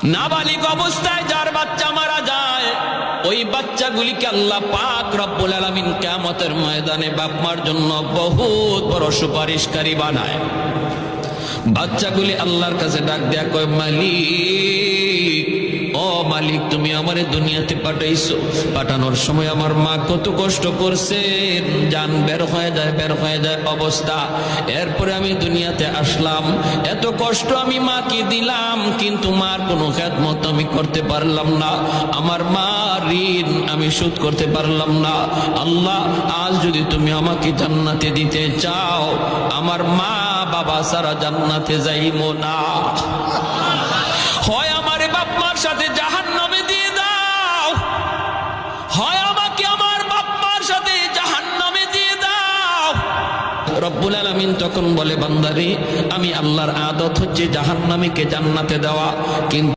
নাবালিগ অবস্থায় যার বাচ্চা মারা যায়, ওই বাচ্চাগুলিকে আল্লাহ পাক রব্বুল আলামিন কিয়ামতের ময়দানে বাপ মার জন্য বহুত বড় সুপারিশকারী বানায়। বাচ্চাগুলি আল্লাহর কাছে ডাক দেয়া কয়, মালিক, ও মালিক, তুমি আমারে দুনিয়াতে পাঠাইছো, পাঠানোর সময় আমার মা কত কষ্ট করছেন, জান বের হয়ে যায় অবস্থা। এরপরে আমি দুনিয়াতে আসলাম, এত কষ্ট আমি মাকে দিলাম, কিন্তু মার কোনো খেদমত আমি করতে পারলাম না, আমার মা ঋণ আমি শোধ করতে পারলাম না। আল্লাহ, আজ যদি তুমি আমাকে জান্নাতে দিতে চাও, আমার মা বাবা সারা জান্নাতে যাইবো না, হয় আমারে বাপ মার সাথে জাহান্নামে দিয়ে দাও, হয় আমাকে আমার বাপ মার সাথে জাহান্নামে দিয়ে দাও। রব্বুল আলামিন তখন বলে, বান্দারে, আমি আল্লাহর আদত হচ্ছে জাহান্নামীকে জান্নাতে দেওয়া, কিন্তু